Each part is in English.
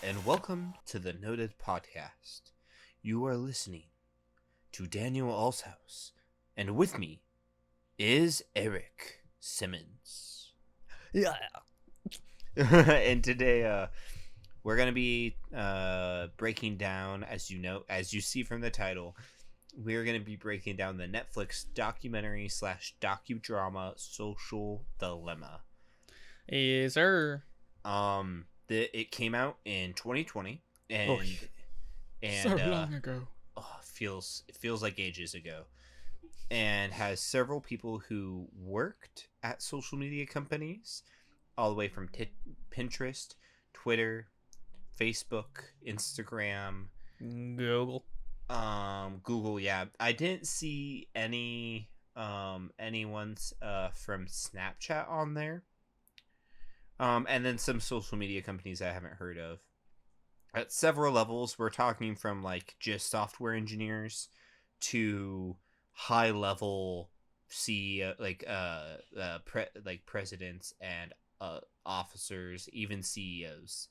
and welcome to the Noted Podcast. You are listening to Daniel Allshouse, and with me is Eric Simmons. Yeah. And today, we're gonna be breaking down, as you see from the title, we're gonna be breaking down the Netflix documentary slash docudrama Social Dilemma. Yes, sir. It came out in 2020, and Oh, so long ago. it feels like ages ago, and has several people who worked at social media companies, all the way from Pinterest, Twitter, Facebook, Instagram, Google. Google. Yeah, I didn't see anyone's from Snapchat on there. And then some social media companies I haven't heard of. At several levels, we're talking from like just software engineers to high level CEO, like presidents and officers, even CEOs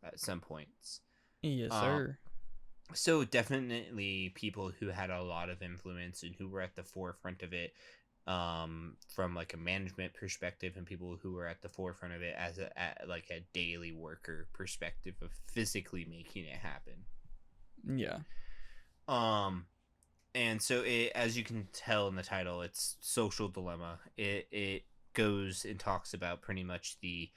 at some points. Yes, Um, sir. so definitely people who had a lot of influence and who were at the forefront of it, from like a management perspective, and people who were at the forefront of it as like a daily worker perspective of physically making it happen. Yeah. And so it, as you can tell in the title, it's Social Dilemma. It goes and talks about pretty much the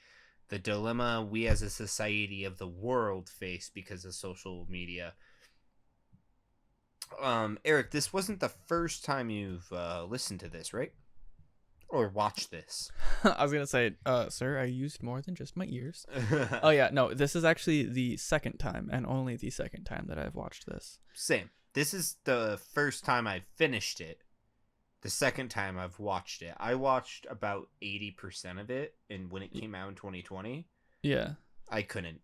dilemma we as a society of the world face because of social media. Eric, this wasn't the first time you've listened to this, right? Or watched this. I was gonna say, sir, I used more than just my ears. Oh yeah, no, this is actually the second time and only the second time that I've watched this. Same. This is the first time I finished it. The second time I've watched it. I watched about 80% of it, and when it came out in 2020, Yeah. I couldn't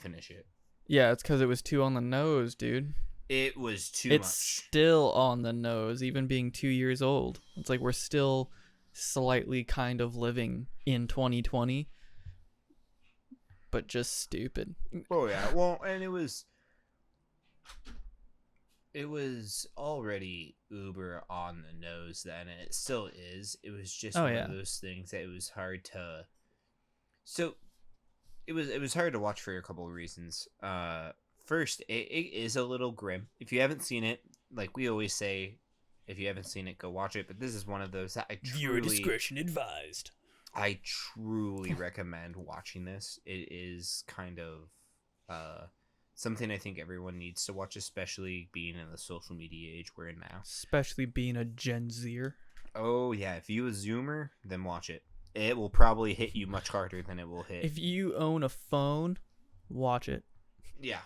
finish it. Yeah, it's because it was too on the nose, dude. It was too It's much. still on the nose, even being 2 years old. It's like we're still slightly kind of living in 2020, but just stupid. Oh yeah. Well, and it was already uber on the nose then, and it still is. It was just Oh one yeah. of those things that it was hard to. So it was hard to watch for a couple of reasons. First, it is a little grim. If you haven't seen it, like we always say, if you haven't seen it, go watch it. But this is one of those that Advised. I truly recommend watching this. It is kind of something I think everyone needs to watch, especially being in the social media age we're in now. Especially being a Gen Zer. Oh yeah, if you a Zoomer, then watch it. It will probably hit you much harder than it will hit. If you own a phone, watch it. Yeah.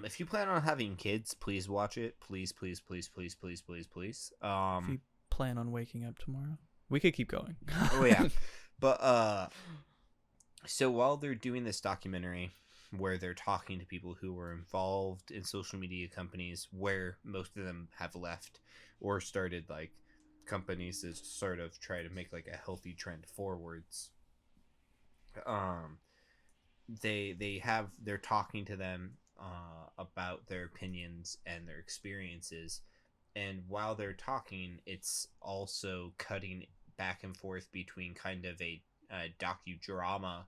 If you plan on having kids, please watch it. Please, please, please, please, please, please, please. If you plan on waking up tomorrow, we could keep going. Oh yeah, but so while they're doing this documentary, where they're talking to people who were involved in social media companies, where most of them have left or started like companies to sort of try to make like a healthy trend forwards. They're talking to them about their opinions and their experiences, and while they're talking, it's also cutting back and forth between kind of a docudrama,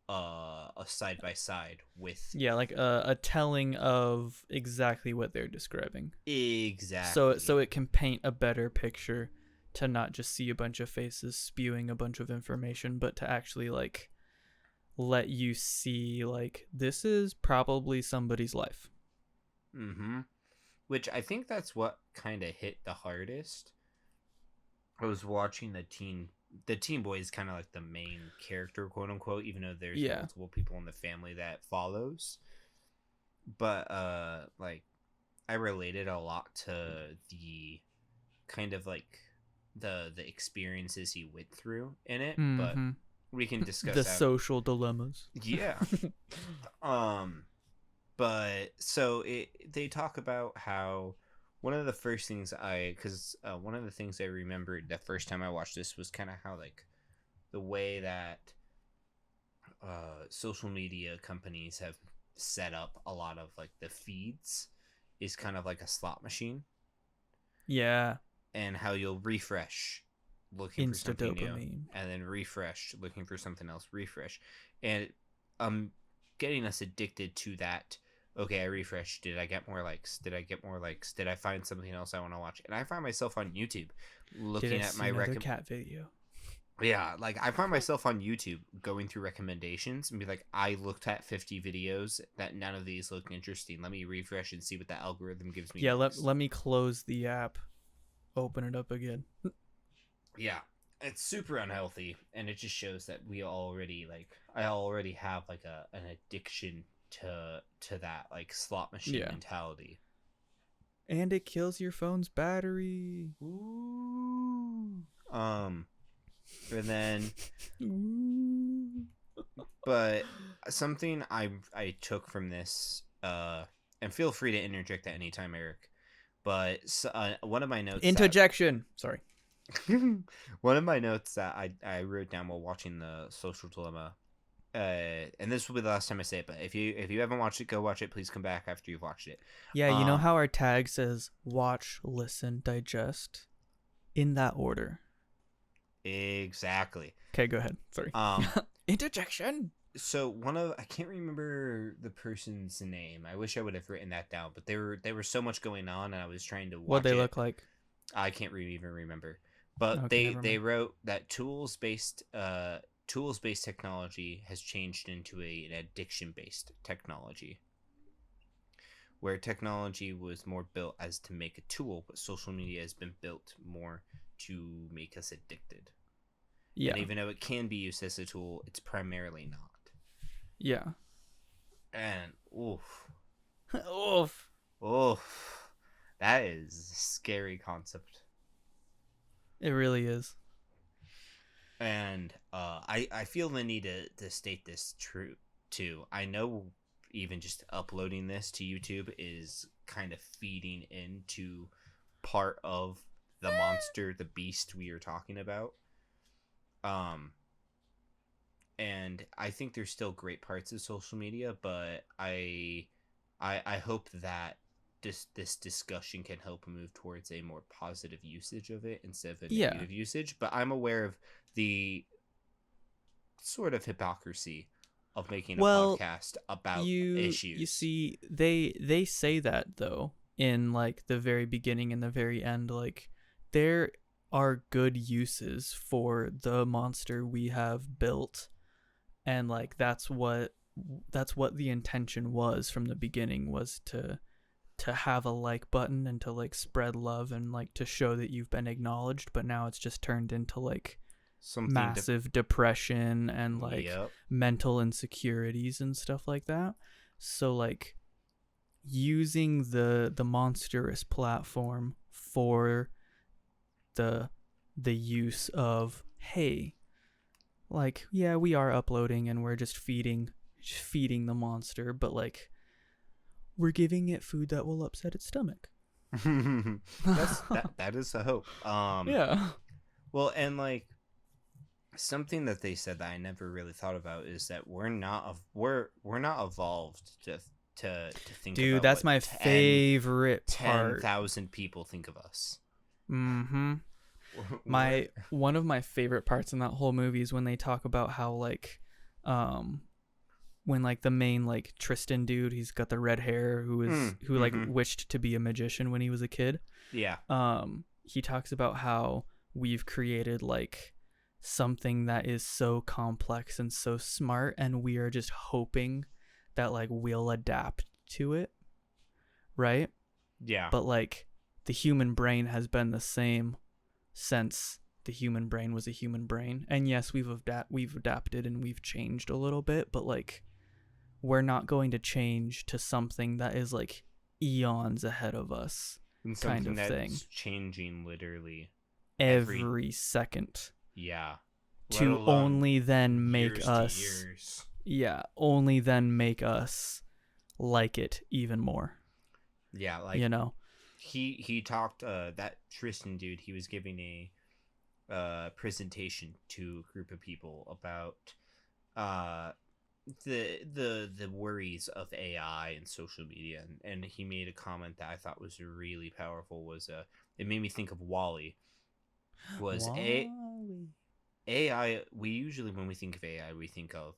a side by side with Yeah, like a telling of exactly what they're describing. exactly. So it can paint a better picture, to not just see a bunch of faces spewing a bunch of information, but to actually like let you see like this is probably somebody's life. Mm-hmm. Which I think that's what kind of hit the hardest. I was watching the teen boy is kind of like the main character, quote unquote, even though there's Yeah. multiple people in the family that follows. But like I related a lot to the kind of like the experiences he went through in it, but Mm-hmm. we can discuss The that. social dilemmas. Yeah. But so they talk about how one of the first things one of the things I remembered the first time I watched this was kind of how like the way that social media companies have set up a lot of like the feeds is kind of like a slot machine, Yeah. and how you'll refresh looking for Insta something new, dopamine. and then refresh looking for something else, refresh, and getting us addicted to that. Okay, I refreshed. Did I get more likes? Did I get more likes? Did I find something else I want to watch? And I find myself on YouTube Did looking I at see my another cat video? yeah, like I find myself on YouTube going through recommendations and be like, I looked at 50 videos that none of these look interesting. Let me refresh and see what the algorithm gives me Yeah, next. let me close the app. Open it up again. Yeah, it's super unhealthy, and it just shows that we already I already have like an addiction to that like slot machine Yeah. mentality. And it kills your phone's battery. Ooh. And then Ooh. but something I took from this, and feel free to interject at any time, Eric. But one of my notes Interjection. Sorry. one of my notes that I wrote down while watching the Social Dilemma, and this will be the last time I say it, but if you haven't watched it, go watch it. Please come back after you've watched it. Yeah, you know how our tag says watch, listen, digest in that order. Exactly. Okay, go ahead. Sorry. Interjection. So I can't remember the person's name. I wish I would have written that down, but there were so much going on, and I was trying to watch What they it. look like? I can't even remember. But Okay, never they mind. wrote that tools based technology has changed into an addiction based technology, where technology was more built as to make a tool, but social media has been built more to make us addicted. Yeah. And even though it can be used as a tool, it's primarily not. Yeah. And oof, Oof. that is a scary concept. It really is. And I feel the need to state this true too. I know even just uploading this to YouTube is kind of feeding into part of the monster, the beast we are talking about. And I think there's still great parts of social media, but I hope that this discussion can help move towards a more positive usage of it instead of a Yeah. negative usage. But I'm aware of the sort of hypocrisy of making a podcast about issues. You see, they say that though in like the very beginning and the very end, like there are good uses for the monster we have built, and like that's what the intention was from the beginning, was to have a like button and to like spread love and like to show that you've been acknowledged. But now it's just turned into like Something massive depression and like Yep. mental insecurities and stuff like that. So like using the monstrous platform for the use of, hey, like, yeah, we are uploading and we're just feeding the monster, but like we're giving it food that will upset its stomach. that is the hope. Yeah. Well, and like something that they said that I never really thought about is that we're not evolved to think. Dude, about that's my favorite part. 10,000 people think of us. Mm-hmm. One of my favorite parts in that whole movie is when they talk about how like when like the main like Tristan dude, he's got the red hair, who like wished to be a magician when he was a kid. Yeah. He talks about how we've created like something that is so complex and so smart, and we are just hoping that like we'll adapt to it, right? Yeah. But like the human brain has been the same since the human brain was a human brain. And yes, we've adapted and we've changed a little bit, but like we're not going to change to something that is like eons ahead of us, and kind of that's thing, changing literally every second. Yeah. To only then make years us to years. Yeah, only then make us like it even more. Yeah, like, you know, he talked that Tristan dude, he was giving a presentation to a group of people about the worries of AI and social media, and he made a comment that I thought was really powerful. Was it made me think of Wally. Was Wally. AI? We usually, when we think of AI, we think of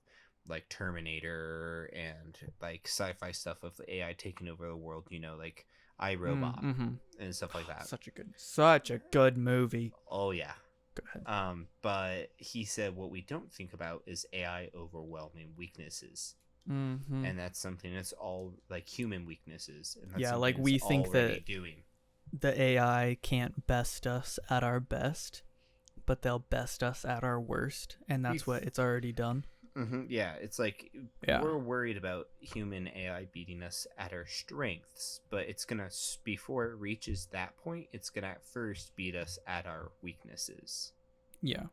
like Terminator and like sci-fi stuff of AI taking over the world. Like iRobot Mm-hmm. and stuff like that. Such a good movie. Oh yeah. Go ahead. But he said what we don't think about is AI overwhelming weaknesses, Mm-hmm. and that's something that's all like human weaknesses, and that's Yeah, something like it's we think already that doing. the AI can't best us at our best, but they'll best us at our worst, and that's what it's already done. Yeah, it's like Yeah. we're worried about human AI beating us at our strengths, but it's gonna, before it reaches that point, it's gonna at first beat us at our weaknesses. Yeah.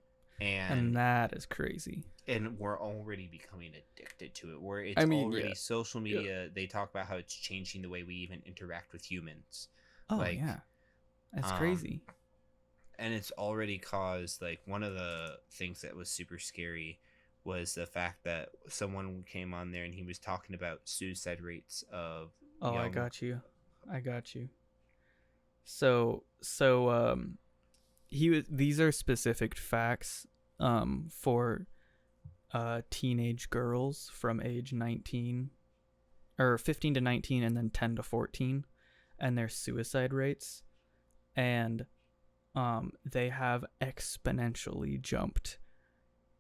And And that is crazy. we're already becoming addicted to it, where it's I mean, already yeah. social media. They talk about how it's changing the way we even interact with humans. Oh, Like, yeah. That's um, crazy. and it's already caused, like, one of the things that was super scary was the fact that someone came on there and he was talking about suicide rates of Oh, I young. got you. So these are specific facts for teenage girls from age 19 or 15 to 19 and then 10 to 14 and their suicide rates, and they have exponentially jumped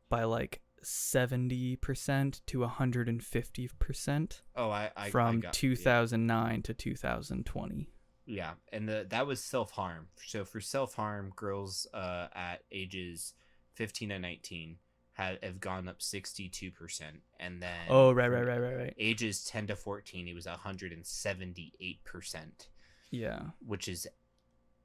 by like 70% to 150% Oh, I from got 2009 to 2020. Yeah, and that was self-harm. So for self-harm, girls at ages 15 and 19 have gone up 62%, and then Oh, right, from right, right, right, right. ages 10 to 14 it was 178%, Yeah. which is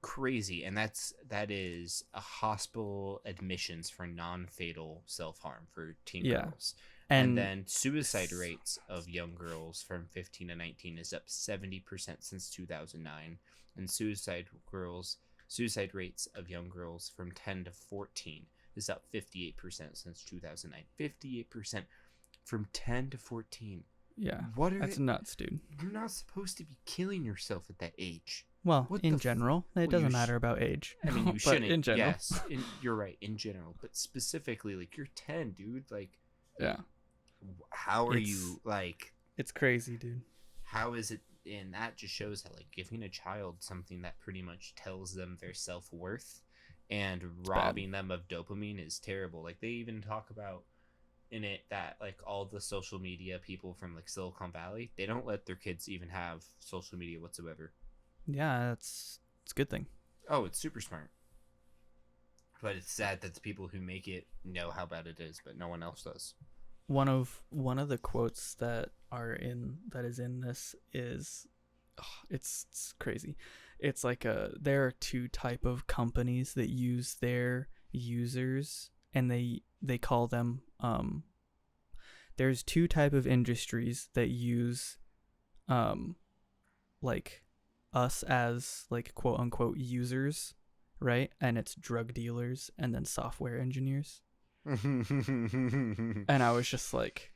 crazy. And that is a hospital admissions for non-fatal self-harm for teen Yeah. girls. And then suicide rates of young girls from 15 to 19 is up 70% since 2009, and suicide rates of young girls from 10 to 14 is up 58% since 2009. 58% from 10 to 14. yeah, What that's nuts, dude. You're not supposed to be killing yourself at that age. Well, What in general, it doesn't matter sh- about age. I mean, you but shouldn't. in general. Yes, you're right. In general, but specifically, like, you're 10, dude. Like, Yeah. how are you, like? It's crazy, dude. How is it? And that just shows that, like, giving a child something that pretty much tells them their self-worth and robbing them of dopamine is terrible. Like, they even talk about in it that, like, all the social media people from, like, Silicon Valley, they don't let their kids even have social media whatsoever. Yeah, it's a good thing. Oh, it's super smart. But it's sad that the people who make it know how bad it is, but no one else does. One of the quotes that is in this is, it's crazy. It's like there are two type of companies that use their users, and they call them there's two type of industries that use like us as, like, quote unquote users, right? And it's drug dealers and then software engineers. And I was just like,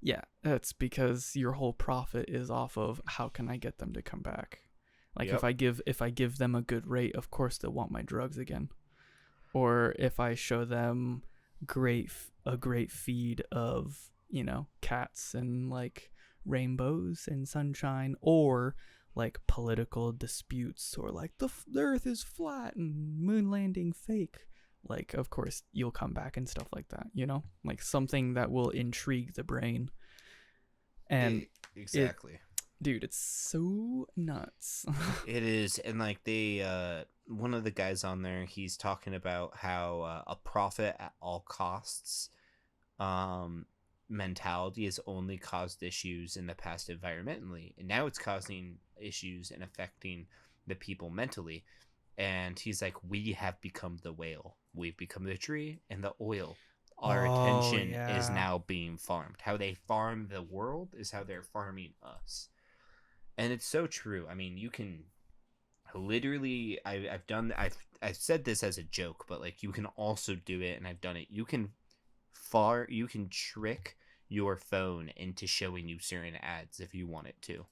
yeah, that's because your whole profit is off of how can I get them to come back. Like, Yep. if I give them a good rate, of course they'll want my drugs again. Or if I show them a great feed of, cats and like rainbows and sunshine, or like political disputes, or like the earth is flat and moon landing fake, like, of course you'll come back and stuff like that, like something that will intrigue the brain. And exactly. dude, it's so nuts. It is. And like one of the guys on there, he's talking about how a profit at all costs mentality has only caused issues in the past environmentally, and now it's causing issues and affecting the people mentally. And he's like, we have become the whale, we've become the tree and the oil. Our attention is now being farmed. How they farm the world is how they're farming us. And it's so true. I mean, you can literally, I've said this as a joke, but like, you can also do it, and I've done it. You can trick your phone into showing you certain ads if you want it to.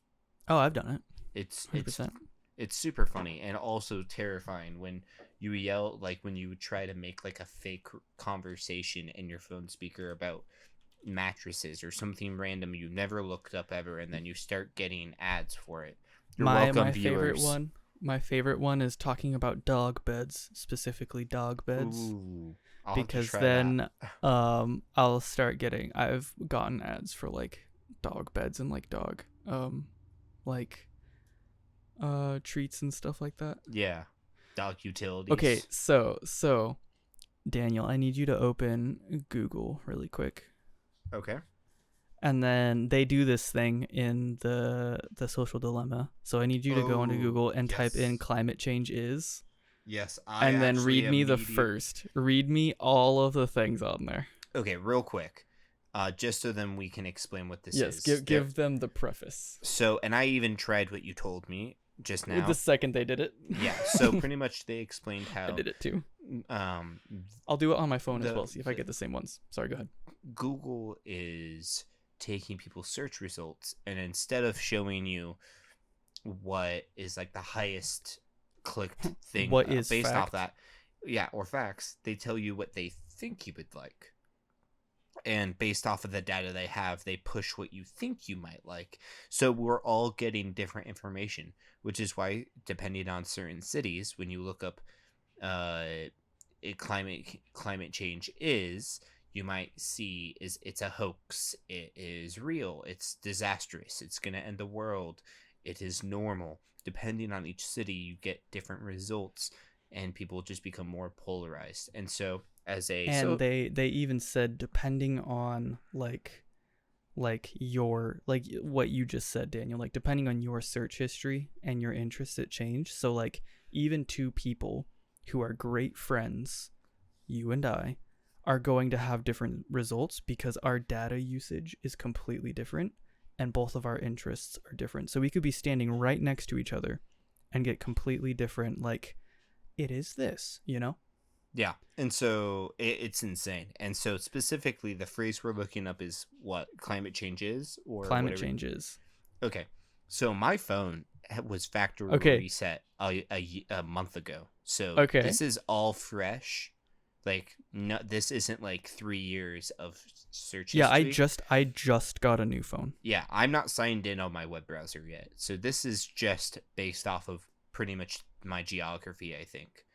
Oh, I've done it. It's 100%. it's super funny and also terrifying when you yell, like when you try to make like a fake conversation in your phone speaker about mattresses or something random you never looked up ever, and then you start getting ads for it. You're welcome, My favorite viewers. my favorite one is talking about dog beds, specifically dog beds. Ooh, I'll have to Because try then that. I've gotten ads for like dog beds and like dog like treats and stuff like that. Yeah, dog utilities. Okay, so Daniel, I need you to open Google really quick. Okay. And then they do this thing in the social dilemma. So I need you to go into Google and type in yes. climate change is, Yes, I and then actually read me the immediate- first. Read me all of the things on there. Okay, real quick. Just so then we can explain what this Yes, is. give them the preface. So, and I even tried what you told me just now. The second they did it. Yeah, so pretty much they explained how I did it too. um I'll do it on my phone as The- well. See if I get the same ones. Sorry, go ahead. Google is taking people's search results, and instead of showing you what is like the highest clicked thing What is based fact? off that, yeah, or facts, they tell you what they think you would like. And based off of the data they have, they push what you think you might like. So we're all getting different information, which is why, depending on certain cities, when you look up climate change is, you might see is it's a hoax, it is real, it's disastrous, it's going to end the world, it is normal. Depending on each city, you get different results, and people just become more polarized. And so as a And they even said depending on like your like what you just said, Daniel, like depending on your search history and your interests, it changed. So like even two people who are great friends, you and I, are going to have different results because our data usage is completely different and both of our interests are different. So we could be standing right next to each other and get completely different, like, it is this, you know? Yeah, and so it's insane. And so specifically, the phrase we're looking up is what climate change is, or Climate whatever. change is. Okay, so my phone was factory Okay. reset a month ago. So Okay. this is all fresh. Like, no, this isn't like 3 years of search Yeah, history. I just got a new phone. Yeah, I'm not signed in on my web browser yet. So this is just based off of pretty much my geography, I think.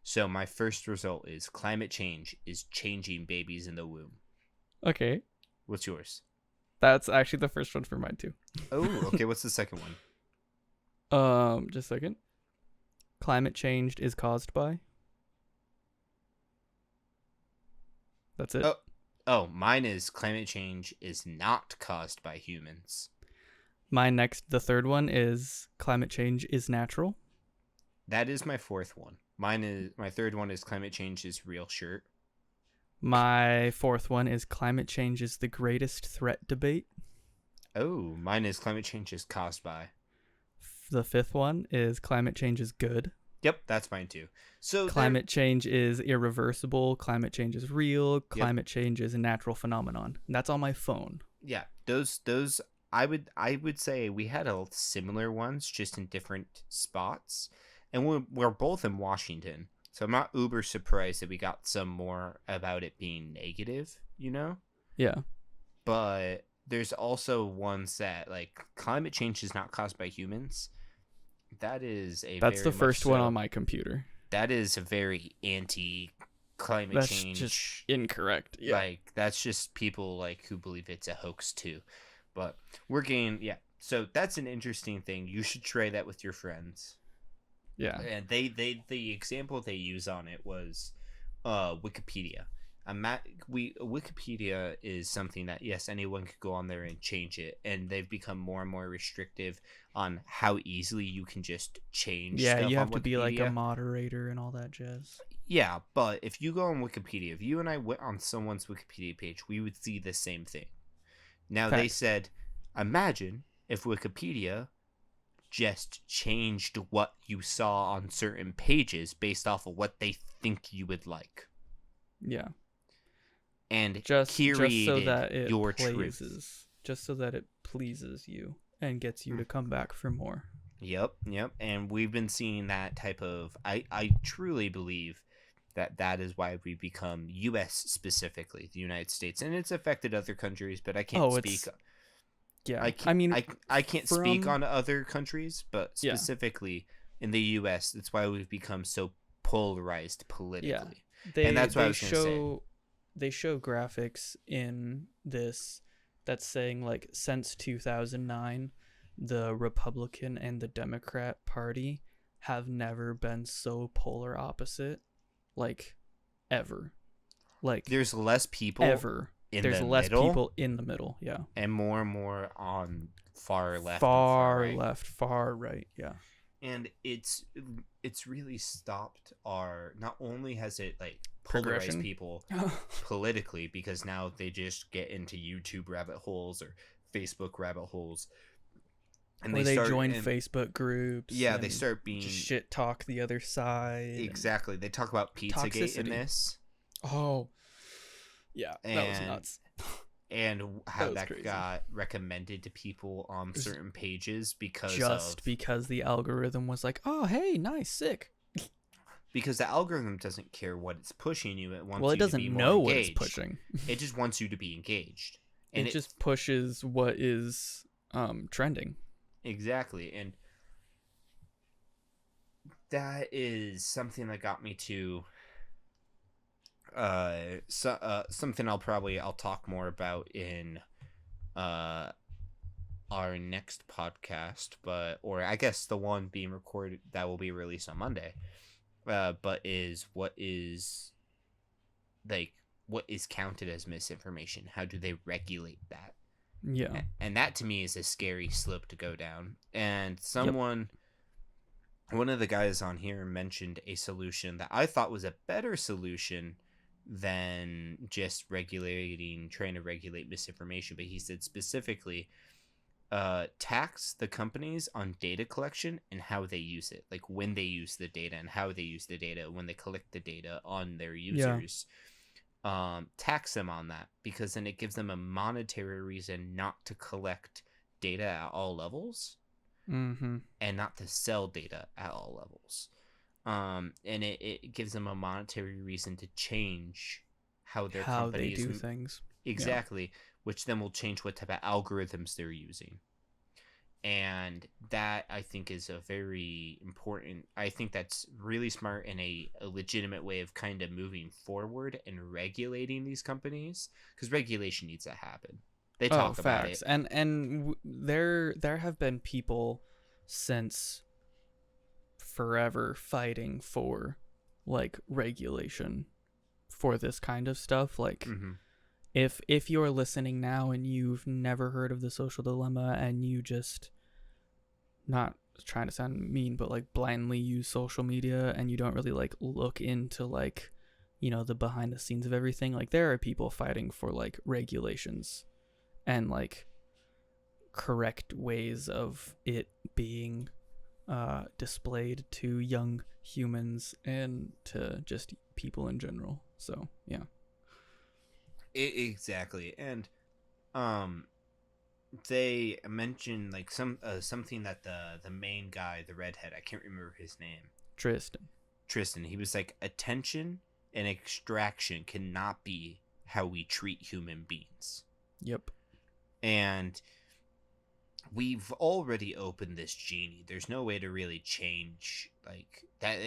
So my first result is climate change is changing babies in the womb. Okay. What's yours? That's actually the first one for mine too. Oh, okay. What's the second one? Just a second. Climate change is caused by. That's it. Oh, mine is climate change is not caused by humans. The third one is climate change is natural. That is my fourth one. My third one is climate change is real shirt. My fourth one is climate change is the greatest threat debate. Oh, mine is climate change is caused by. The fifth one is climate change is good. Yep, that's mine too. So Climate change is irreversible. Climate change is real. Climate change is a natural phenomenon. That's on my phone. yeah, those I would say we had a similar ones, just in different spots, and we're both in Washington, so I'm not uber surprised that we got some more about it being negative, you know. Yeah. But there's also ones that like climate change is not caused by humans. That's the first one on my computer. That is a very anti climate That's change. just incorrect. Yeah. Like that's just people like who believe it's a hoax too. But we're getting so that's an interesting thing. You should try that with your friends. Yeah. And the example they use on it was Wikipedia. Wikipedia is something that yes, anyone could go on there and change it, and they've become more and more restrictive on how easily you can just change. Yeah, stuff you on have to be like a Wikipedia. moderator and all that jazz. Yeah, but if you go on Wikipedia, if you and I went on someone's Wikipedia page, we would see the same thing. Now they Facts. said, imagine if Wikipedia just changed what you saw on certain pages based off of what they think you would like. Yeah. and just so curated that it your truth. just so that it pleases you and gets you to come back for more. Yep. And we've been seeing that type of. I truly believe that is why we become U.S. specifically, the United States, and it's affected other countries, but I can't speak. Yeah, I can't speak from- on other countries, but Yeah. specifically in the U.S., that's why we've become so polarized politically. They, And that's what I they was gonna say. show they show graphics in this that's saying like since 2009, the Republican and the Democrat Party have never been so polar opposite, like ever, like There's less people ever. in There's the less middle, people in the middle. Yeah, and more on far left, and far right. left, far right. Yeah, And it's really stopped our. Not only has it like polarized Progression. people politically, because now they just get into YouTube rabbit holes or Facebook rabbit holes, and or they start join and- Facebook groups. Yeah, they and start being just shit talk the other side. and- exactly. They talk about Pizzagate in Toxicity. this, Oh, yeah, that was And nuts. and how was that crazy. got recommended to people on It was certain pages because Because the algorithm was like, oh, hey, nice, sick. because the algorithm doesn't care what it's pushing you. It wants Well, it you to doesn't be more know what engaged. it's pushing. It just wants you to be engaged. And It just pushes what is trending. exactly, and that is something that got me to something I'll talk more about in our next podcast, or I guess the one being recorded that will be released on Monday. But is what is counted as misinformation? How do they regulate that? Yeah. And that to me is a scary slope to go down. And one of the guys on here mentioned a solution that I thought was a better solution than just trying to regulate misinformation. But he said specifically, tax the companies on data collection and how they use it, like when they use the data and how they use the data when they collect the data on their users. Tax them on that, because then it gives them a monetary reason not to collect data at all levels Mm-hmm. and not to sell data at all levels. And it gives them a monetary reason to change how their How company they is do things. exactly, which then will change what type of algorithms they're using. And that, I think, is a very important. I think that's really smart and a legitimate way of kind of moving forward and regulating these companies, because regulation needs to happen. They talk about facts. it. And there have been people since forever fighting for like regulation for this kind of stuff. Like Mhm. if you're listening now and you've never heard of The Social Dilemma and you just, not trying to sound mean, but like blindly use social media and you don't really like look into like, you know, the behind the scenes of everything, like there are people fighting for like regulations and like correct ways of it being displayed to young humans and to just people in general. So yeah. Exactly. And they mentioned like something that the main guy, the redhead, I can't remember his name, Tristan, he was like, attention and extraction cannot be how we treat human beings. Yep. And we've already opened this genie. There's no way to really change like that.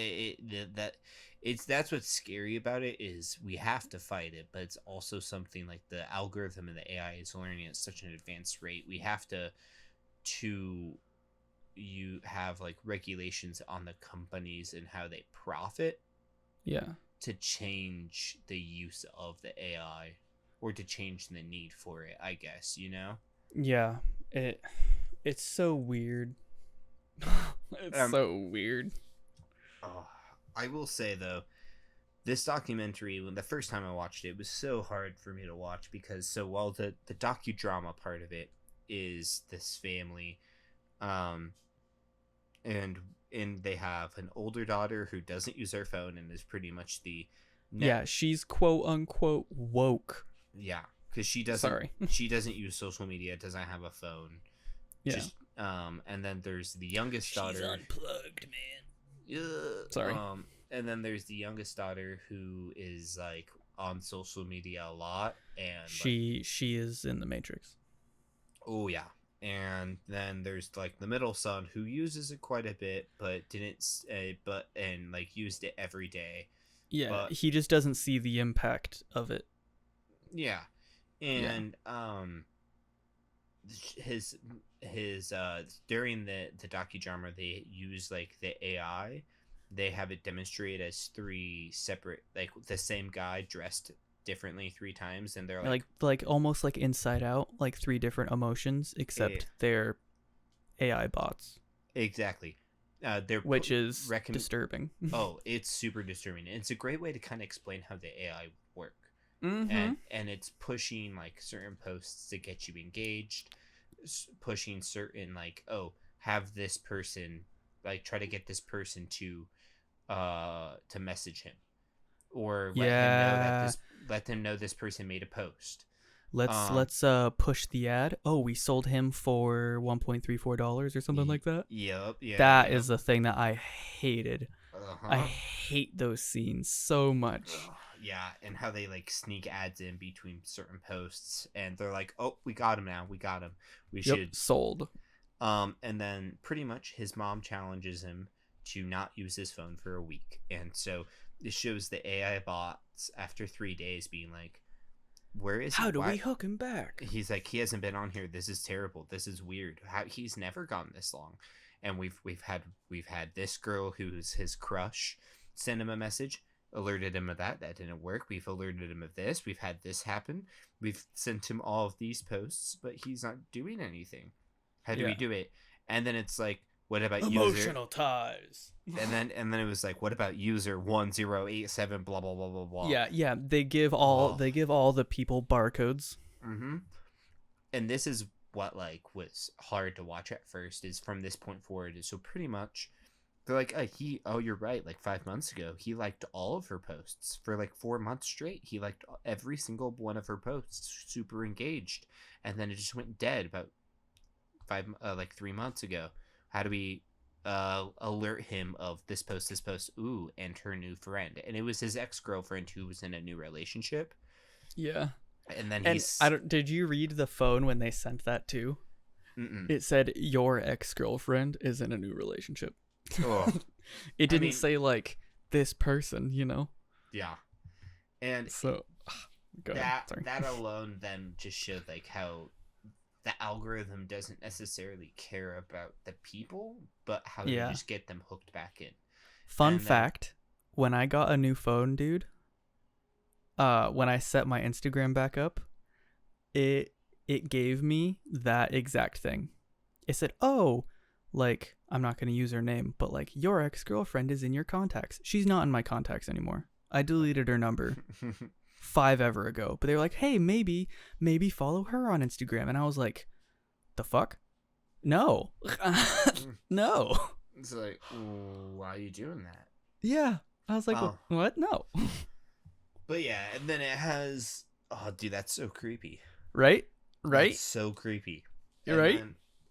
That's what's scary about it, is we have to fight it, but it's also something like the algorithm and the AI is learning at such an advanced rate. We have to you have like regulations on the companies and how they profit. Yeah. To change the use of the AI, or to change the need for it, I guess, you know? Yeah. It's so weird. It's so weird. Oh, I will say though, this documentary, when the first time I watched it, was so hard for me to watch, because while the docudrama part of it is this family, and they have an older daughter who doesn't use her phone and is pretty much the Yeah, she's quote unquote woke. Yeah, because she doesn't. Sorry. She doesn't use social media. Doesn't have a phone. Yeah. Just, and then there's the youngest daughter. She's unplugged, man. Yeah. Sorry. And then there's the youngest daughter who is like on social media a lot, and She is in the Matrix. oh yeah. And then there's like the middle son who uses it quite a bit, but didn't, and like used it every day. Yeah, But he just doesn't see the impact of it. yeah, and his during the docudrama they use like the AI. They have it demonstrate as three separate, like the same guy dressed differently 3 times, and they're Like almost like Inside Out, like 3 different emotions, except they're AI bots, exactly. which is disturbing. Oh, it's super disturbing. It's a great way to kind of explain how the AI work. Mm-hmm. And it's pushing like certain posts to get you engaged, pushing certain like, oh, have this person, like try to get this person to message him, or let them know this person made a post. Let's push the ad. Oh, we sold him for $1.34 or something like that. Yep. Yeah. That is the thing that I hated. Uh-huh. I hate those scenes so much. Yeah, and how they like sneak ads in between certain posts, and they're like, "Oh, we got him now. We got him. We should sold." And then pretty much his mom challenges him to not use his phone for a week, and so this shows the AI bots after 3 days being like, "Where is he? How do we hook him back?" He's like, "He hasn't been on here. This is terrible. This is weird. He's never gone this long." And we've had this girl who's his crush send him a message, alerted him of that didn't work. We've alerted him of this. We've had this happen. We've sent him all of these posts, but he's not doing anything. How do we do it? And then it's like, what about emotional ties? And then it was like, what about user 1087 blah blah blah blah blah. Yeah. They give all the people barcodes. Mm-hmm. And this is what like was hard to watch at first, is from this point forward. So pretty much they're like, you're right, like 5 months ago he liked all of her posts for like 4 months straight. He liked every single one of her posts, super engaged, and then it just went dead about 3 months ago. How do we alert him of this post, ooh, and her new friend? And it was his ex-girlfriend who was in a new relationship. Yeah. And then did you read the phone when they sent that too? Mm-mm. It said your ex-girlfriend is in a new relationship. Oh. It didn't say like this person, you know? Yeah. And so go ahead. Sorry. That alone then just showed like how the algorithm doesn't necessarily care about the people, but how to just get them hooked back in. Fun fact, when I got a new phone, dude, when I set my Instagram back up, it gave me that exact thing. It said, "Oh, like, I'm not going to use her name, but like your ex-girlfriend is in your contacts." She's not in my contacts anymore. I deleted her number 5 ever ago. But they were like, "Hey, maybe follow her on Instagram." And I was like, "The fuck? No." No. It's like, why are you doing that? Yeah. I was like, what? No. But yeah, and then it has, oh dude, that's so creepy. Right? That's so creepy. You're right?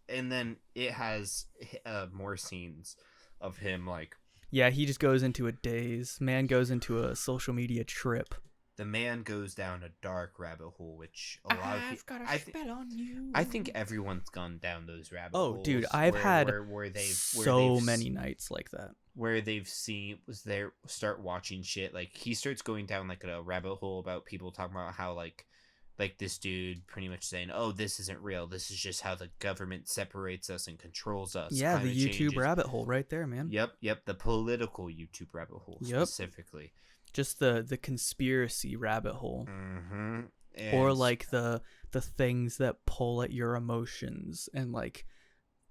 And then it has more scenes of him like, yeah, he just goes into a daze. Man goes into a social media trip. The man goes down a dark rabbit hole, which a lot of people. I've got a spell on you. I think everyone's gone down those rabbit holes. Oh, dude, I've had so many nights like that. Where they've seen start watching shit. Like he starts going down like a rabbit hole about people talking about how like this dude pretty much saying, "Oh, this isn't real. This is just how the government separates us and controls us." Yeah, the YouTube rabbit hole right there, man. Yep. The political YouTube rabbit hole specifically. Just the conspiracy rabbit hole. Mm-hmm. Or like the things that pull at your emotions and like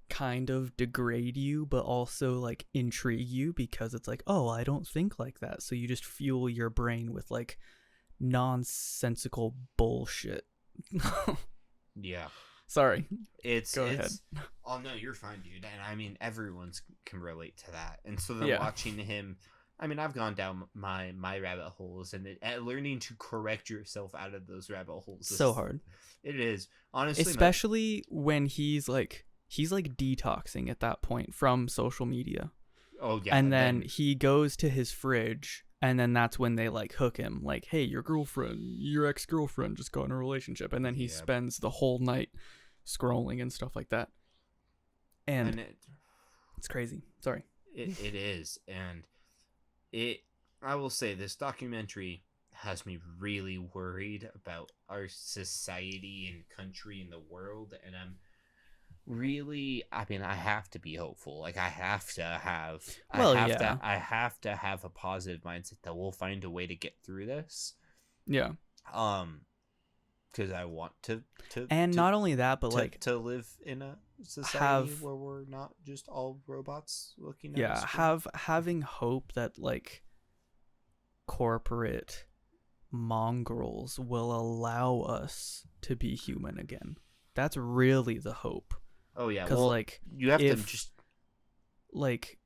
kind of degrade you, but also like intrigue you because it's like, oh, I don't think like that. So you just fuel your brain with like nonsensical bullshit. Yeah. Sorry. Go ahead. Oh no, you're fine, dude. And I mean, everyone's can relate to that. And so then watching him I mean, I've gone down my rabbit holes, and learning to correct yourself out of those rabbit holes So is, hard. it is honestly Especially when he's like detoxing at that point from social media. oh yeah, And then he goes to his fridge, and then that's when they like hook him like, hey, your ex-girlfriend just got in a relationship, and then he Yeah. spends the whole night scrolling and stuff like that. And it's crazy. Sorry. it is, and I will say this documentary has me really worried about our society and country and the world, and I mean, I have to be hopeful. Like, I have to have I have to have a positive mindset that we'll find a way to get through this. Yeah. Because I want to Not only that, but like to live in a society where we're not just all robots looking at us. Having hope that like corporate mongrels will allow us to be human again. That's really the hope. Oh yeah, because like you have to just like,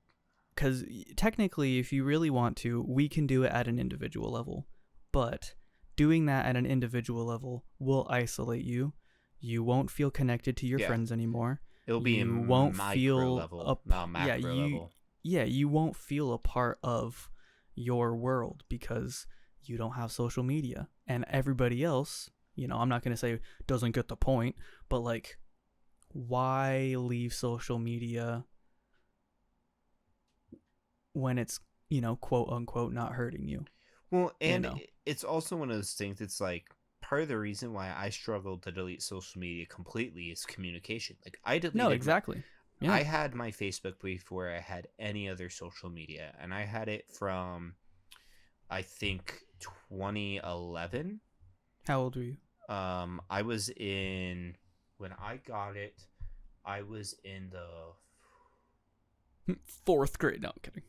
because technically, if you really want to, we can do it at an individual level, but doing that at an individual level will isolate you. You won't feel connected to your friends anymore. It'll be you won't feel level, not macro level. Yeah, you won't feel a part of your world because you don't have social media, and everybody else, I'm not going to say doesn't get the point, but like, why leave social media when it's, quote unquote, not hurting you? Well, and it's also one of those things. It's like part of the reason why I struggled to delete social media completely is communication. Like, I deleted. No, exactly. Yeah. I had my Facebook before I had any other social media, and I had it from, I think, 2011. How old were you? I was in, when I got it, I was in the 4th grade. No, I'm kidding.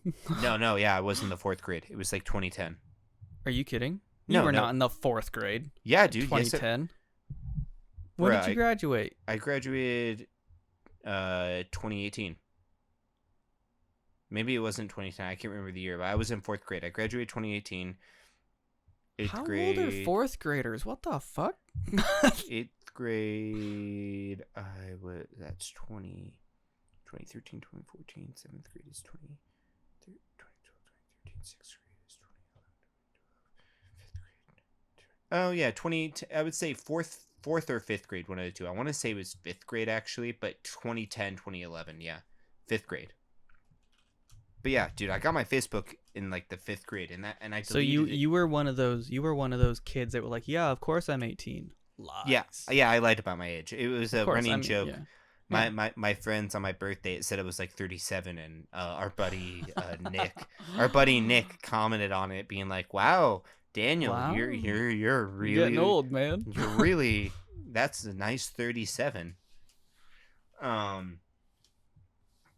no, yeah, I was in the 4th grade. It was like 2010. Are you kidding? You were not in the 4th grade. Yeah, dude. 2010. When did you graduate? I graduated 2018. Maybe it wasn't 2010. I can't remember the year, but I was in 4th grade. I graduated 2018. 8th grade. How old are 4th graders? What the fuck? 8th grade. That's 2013, 2014. 7th grade is 2012, 2013. 6th grade is 2011. 5th grade. Oh yeah, 20. I would say fourth or 5th grade, one of the two. I want to say it was 5th grade actually, but 2010, 2011, yeah, 5th grade. But yeah, dude, I got my Facebook in like the 5th grade, and I deleted so you were one of those kids that were like, yeah, of course I'm 18. Lies. Yeah, I lied about my age. It was a running joke. Yeah. My friends on my birthday, it said it was like 37, and our buddy Nick commented on it, being like, "Wow, Daniel, you're really getting old, man. You're really that's a nice 37."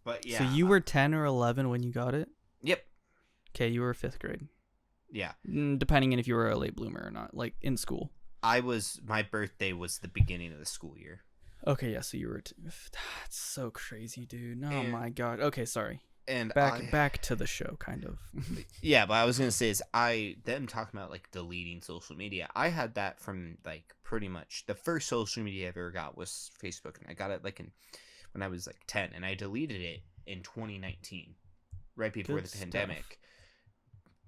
But yeah. So you were 10 or 11 when you got it? Yep. Okay, you were 5th grade. Yeah. Depending on if you were a late bloomer or not, like in school. My birthday was the beginning of the school year. Okay, yeah, so you were that's so crazy, dude. Oh my god. Okay, sorry. And back to the show, kind of. Yeah, but I was gonna say is them talking about like deleting social media. I had that from like pretty much the first social media I ever got was Facebook, and I got it like when I was like 10, and I deleted it in 2019, right before the pandemic.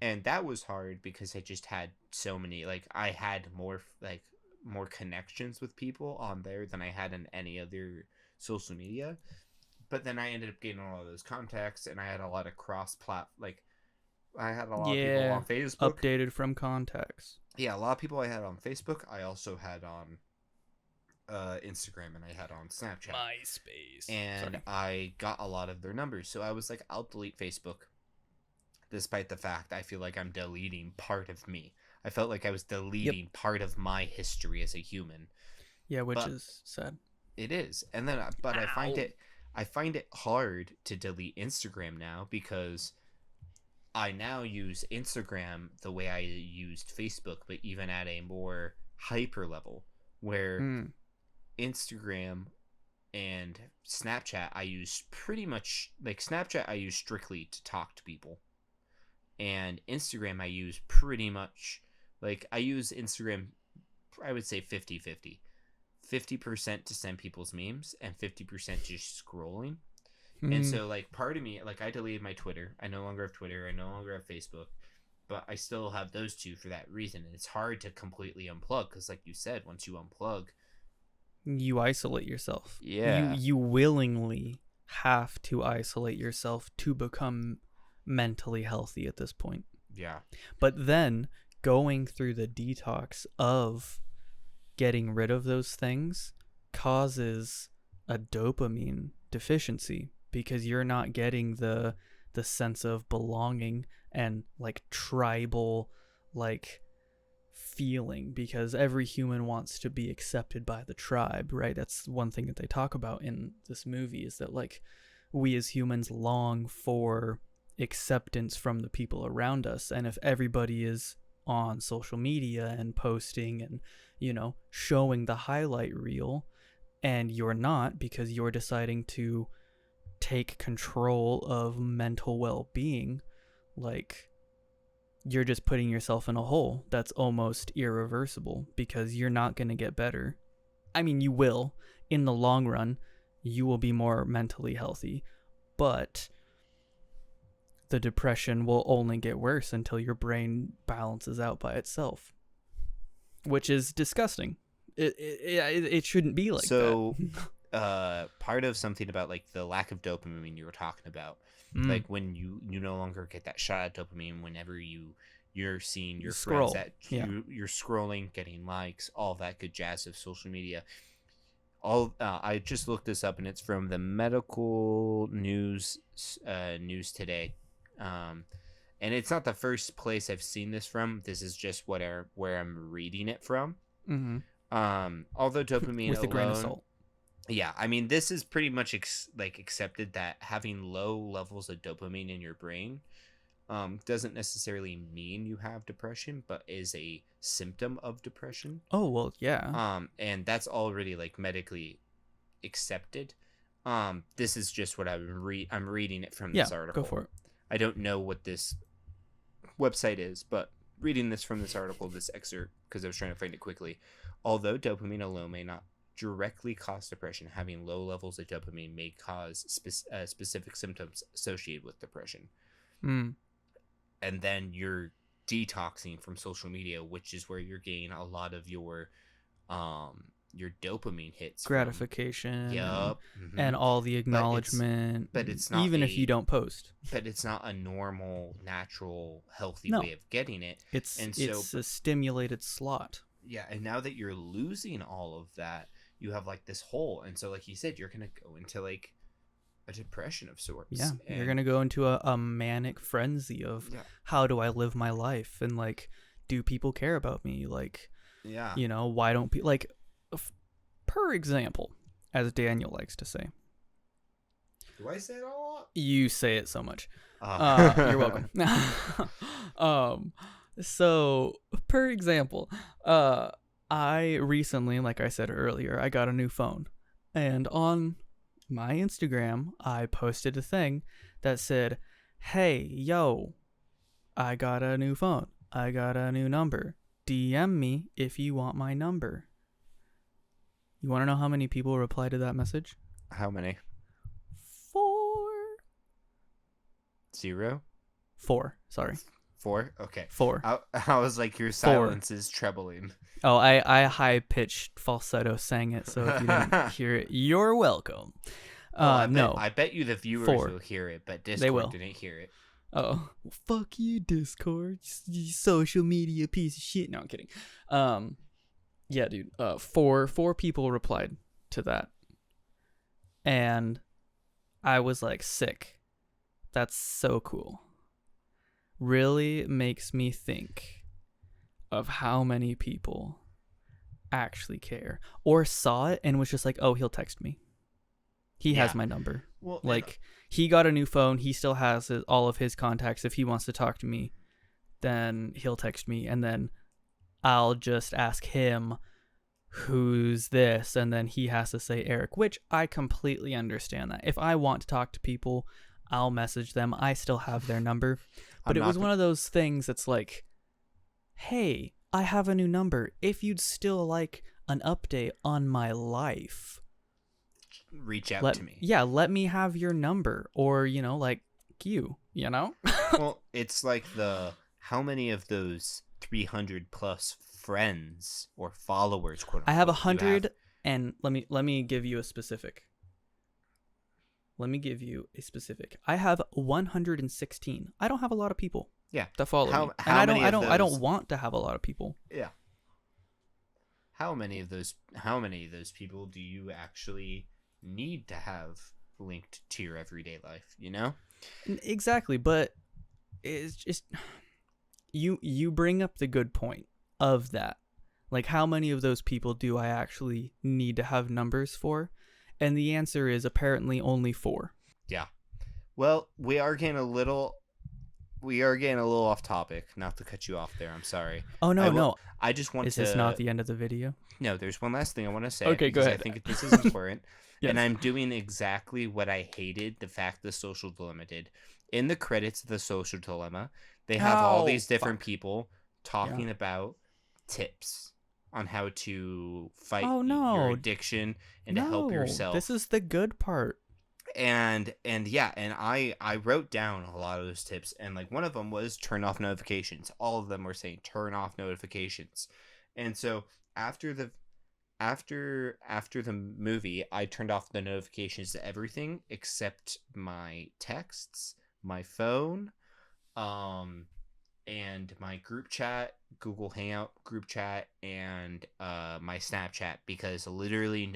And that was hard because I just had so many, like, I had more connections with people on there than I had in any other social media. But then I ended up getting all of those contacts, and I had a lot of I had a lot of people on Facebook. Updated from contacts. Yeah, a lot of people I had on Facebook. I also had on Instagram, and I had on Snapchat. MySpace. And I got a lot of their numbers. So I was like, I'll delete Facebook. Despite the fact I feel like I'm deleting part of me. I felt like I was deleting part of my history as a human. Yeah, which is sad. It is. And then but I find it hard to delete Instagram now because I now use Instagram the way I used Facebook, but even at a more hyper level where Instagram and Snapchat I use pretty much like Snapchat I use strictly to talk to people. And Instagram I use pretty much, like, I use Instagram, I would say 50-50. 50% to send people's memes and 50% just scrolling. And so, like, part of me, like, I deleted my Twitter. I no longer have Twitter. I no longer have Facebook. But I still have those two for that reason. And it's hard to completely unplug because, like you said, once you unplug, You isolate yourself. Yeah. You willingly have to isolate yourself to become mentally healthy at this point. yeah. But then going through the detox of getting rid of those things causes a dopamine deficiency because you're not getting the sense of belonging and like tribal like feeling, because every human wants to be accepted by the tribe, right? That's one thing that they talk about in this movie, is that like we as humans long for acceptance from the people around us. And if everybody is on social media and posting and, you know, showing the highlight reel, and you're not, because you're deciding to take control of mental well-being, like you're just putting yourself in a hole that's almost irreversible, because you're not going to get better. I mean, you will. In the long run, you will be more mentally healthy, but the depression will only get worse until your brain balances out by itself, which is disgusting. It shouldn't be like So, that. part of something about, like, the lack of dopamine you were talking about, like, when you no longer get that shot of dopamine whenever you're seeing your Scroll, friends that yeah. you're scrolling, getting likes, all that good jazz of social media. All I just looked this up, and it's from the Medical News News Today, and it's not the first place I've seen this from. This is just where I'm reading it from. Although dopamine With a grain of alone- salt. Yeah, I mean, this is pretty much accepted that having low levels of dopamine in your brain doesn't necessarily mean you have depression, but is a symptom of depression. Oh, well, yeah. And that's already like medically accepted. This is just what I'm reading it from Yeah, this article. go for it. I don't know what this website is, but reading this from this article, this excerpt, because I was trying to find it quickly. Although dopamine alone may not directly cause depression, having low levels of dopamine may cause specific symptoms associated with depression. And then you're detoxing from social media, which is where you're getting a lot of your dopamine hits, Gratification. Yup. And all the acknowledgement. but it's not even if you don't post. But it's not a normal, natural, healthy No. way of getting it. It's And so- a stimulated slot. Yeah, and now that you're losing all of that, you have like this hole, and so like you said, you're gonna go into like a depression of sorts. Yeah, you're And- gonna go into a manic frenzy of Yeah. how do I live my life, and like, do people care about me? Like, Yeah. you know, why don't people like, per example, as Daniel likes to say. Do I say it a lot? You say it so much. You're welcome. So, per example, I recently, like I said earlier, I got a new phone. And on my Instagram, I posted a thing that said, hey, yo, I got a new phone. I got a new number. DM me if you want my number. You want to know how many people replied to that message? How many? 4. 0? 4, sorry. 4? Okay. 4. I was like, your silence is trebling. Oh, I high-pitched falsetto sang it, so if you didn't hear it, you're welcome. I bet you the viewers 4. will hear it, but They Discord will. didn't hear it. Oh, fuck you, Discord. You social media piece of shit. No, I'm kidding. Yeah, dude. 4 people replied to that. And I was like, sick. That's so cool. Really makes me think of how many people actually care or saw it and was just like, oh, he'll text me. He has Yeah. my number. Well, Like, he got a new phone. He still has all of his contacts. If he wants to talk to me, then he'll text me. And then I'll just ask him, who's this? And then he has to say Eric, which I completely understand that. If I want to talk to people, I'll message them. I still have their number. But I'm it was not one of those things that's like, hey, I have a new number. If you'd still like an update on my life, reach out to me. let me have your number, or like you. Well, it's like how many of those 300 plus friends or followers, quote unquote, I have you 100, and let me give you a specific. I have 116. I don't have a lot of people. Yeah. That follow me. How And many I of don't those- want to have a lot of people. Yeah. How many of those people do you actually need to have linked to your everyday life, Exactly, but it's just you bring up the good point of that. Like, how many of those people do I actually need to have numbers for? And the answer is apparently only 4. Yeah. Well, we are getting a little off topic. Not to cut you off there. I'm sorry. Oh no. I just want Is to. this not the end of the video? No, there's one last thing I want to say. Okay, go because ahead. I think this is important. Yes. And I'm doing exactly what I hated the fact the Social Dilemma did. In the credits of the Social Dilemma, they have all these different people talking about tips on how to fight your addiction and to help yourself. This is the good part. And I wrote down a lot of those tips, and like one of them was turn off notifications. All of them were saying turn off notifications. And so after the movie, I turned off the notifications to everything except my texts, my phone, and my group chat, Google Hangout group chat, and my Snapchat, because literally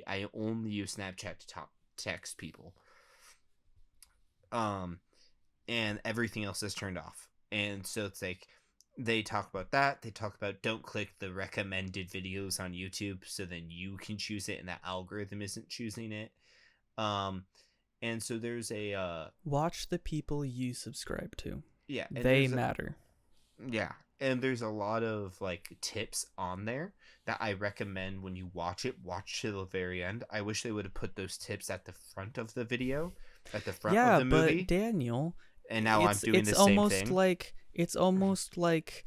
I only use Snapchat to text people. And everything else is turned off. And so it's like they talk about that. They talk about don't click the recommended videos on YouTube, so then you can choose it and the algorithm isn't choosing it. And so there's a watch the people you subscribe to. Yeah, they matter. Yeah, and there's a lot of like tips on there that I recommend when you watch to the very end. I wish they would have put those tips at the front of the video, at the front of the movie. Yeah, but Daniel, and now I'm doing the same thing. It's almost like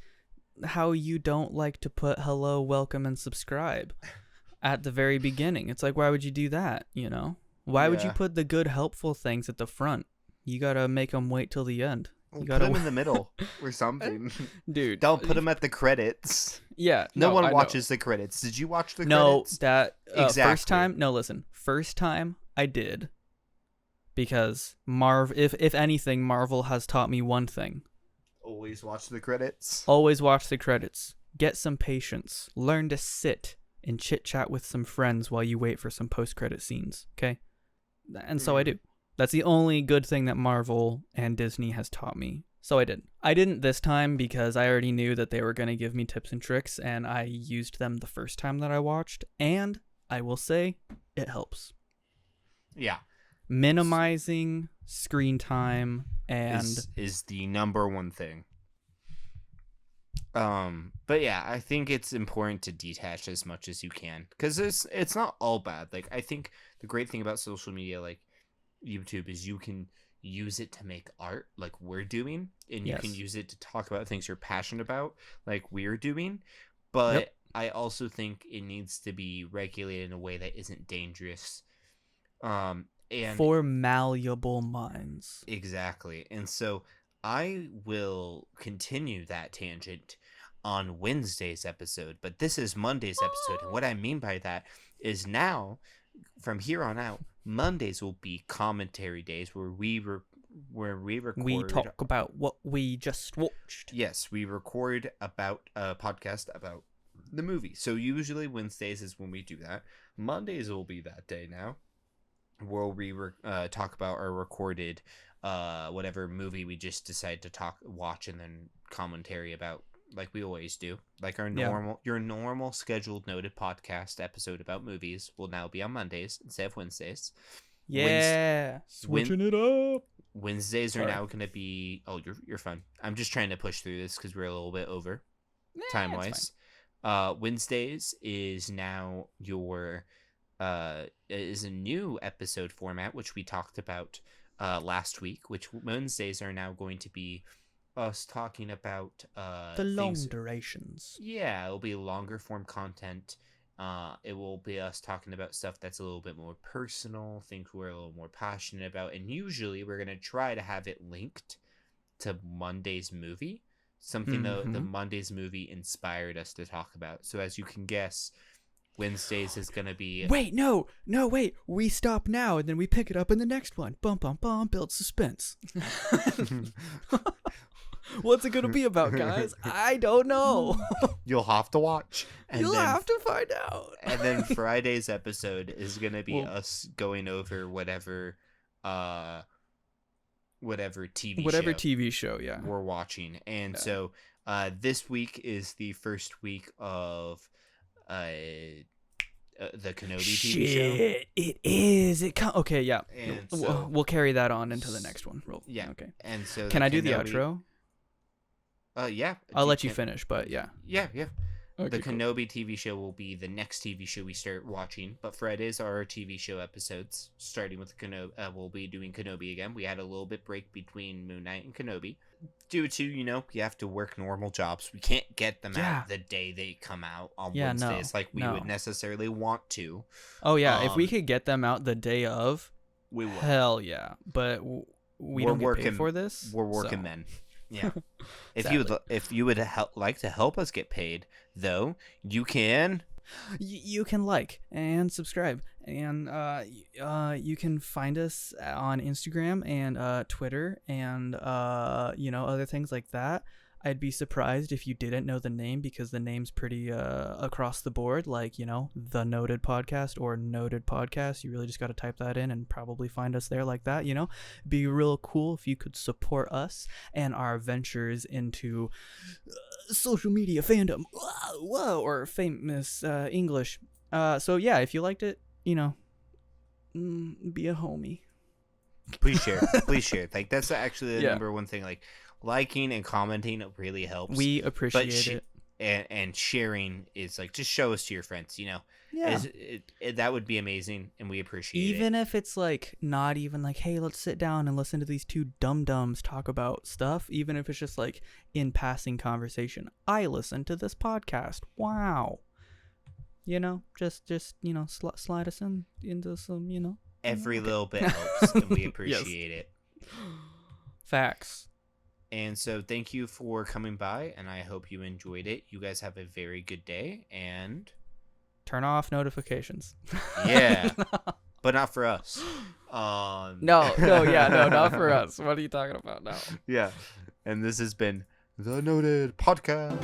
how you don't like to put hello, welcome, and subscribe at the very beginning. It's like, why would you do that? Why would you put the good, helpful things at the front? You gotta make them wait till the end. You gotta put them in the middle or something. Dude, don't put them at the credits. Yeah, no one watches the credits. Did you watch the No, credits? that exactly. First time. No, listen. First time I did, because if anything, Marvel has taught me one thing: always watch the credits. Always watch the credits. Get some patience. Learn to sit and chit chat with some friends while you wait for some post-credit scenes. Okay, and so I do. That's the only good thing that Marvel and Disney has taught me. So I did. I didn't this time because I already knew that they were going to give me tips and tricks, and I used them the first time that I watched, and I will say it helps. Yeah. Minimizing screen time is the number one thing. But yeah, I think it's important to detach as much as you can, because it's not all bad. Like, I think the great thing about social media, like YouTube, is you can use it to make art like we're doing, and you can use it to talk about things you're passionate about like we're doing, but I also think it needs to be regulated in a way that isn't dangerous and for malleable minds. Exactly. And so I will continue that tangent on Wednesday's episode, but this is Monday's episode, and what I mean by that is now from here on out, Mondays will be commentary days where we record. We talk about what we just watched. Yes, we record about a podcast about the movie. So usually Wednesdays is when we do that. Mondays will be that day now, where we talk about our recorded whatever movie we just decide to watch, and then commentary about, like we always do. Like your normal scheduled noted podcast episode about movies will now be on Mondays instead of Wednesdays. Yeah, switching it up. Wednesdays are now going to be. Oh, you're fun. I'm just trying to push through this because we're a little bit over time wise. Wednesdays is now your is a new episode format, which we talked about last week, which Wednesdays are now going to be us talking about The long things. durations. Yeah, it'll be longer form content. It will be us talking about stuff that's a little bit more personal, things we're a little more passionate about, and usually we're gonna try to have it linked to Monday's movie, something the Monday's movie inspired us to talk about. So as you can guess, Wednesdays is gonna be Wait, no, wait. We stop now and then we pick it up in the next one. Bum, bum, bum. Build suspense. What's it gonna be about, guys? I don't know. you'll have to watch. And You'll then, have to find out. and then Friday's episode is gonna be Well- us going over whatever TV Whatever show TV show, yeah. we're watching. And Yeah. so this week is the first week of the Kenobi TV show. Shit, it is. Okay, yeah. And We'll- so- we'll carry that on into the next one. Yeah. Okay. And so Can I do the Kenobi- outro? Yeah. I'll let you can- finish, but yeah. Yeah, yeah. Okay, The cool. Kenobi TV show will be the next TV show we start watching, but Fridays are our TV show episodes. Starting with Kenobi, we'll be doing Kenobi again. We had a little bit break between Moon Knight and Kenobi, due to you have to work normal jobs. We can't get them Yeah. out the day they come out on Yeah, no, Wednesdays like we no. would necessarily want to. Oh yeah, if we Um, could get them out the day of, We will. hell yeah. But we We're don't get working- paid for this. We're working so- then. Yeah. Sadly. if you would like to help us get paid, though, you can. You can like and subscribe, and you can find us on Instagram and Twitter and other things like that. I'd be surprised if you didn't know the name, because the name's pretty across the board, like the Noted Podcast or Noted Podcast. You really just got to type that in and probably find us there like that. Be real cool if you could support us and our ventures into social media fandom, whoa, or famous English. So yeah, if you liked it, be a homie. Please share. Please share. Like, that's actually the Yeah. number one thing. Like, liking and commenting really helps. We appreciate it. And sharing is like, just show us to your friends. Yeah. That would be amazing, and we appreciate it. Even if it's like not even like, hey, let's sit down and listen to these two dum-dums talk about stuff, even if it's just like in passing conversation. I listened to this podcast. Wow. Just slide us into some, Every little bit helps, and we appreciate it. Facts. And so, thank you for coming by, and I hope you enjoyed it. You guys have a very good day, and Turn off notifications. yeah, but not for us. No, not for us. What are you talking about now? Yeah, and this has been the Noted Podcast.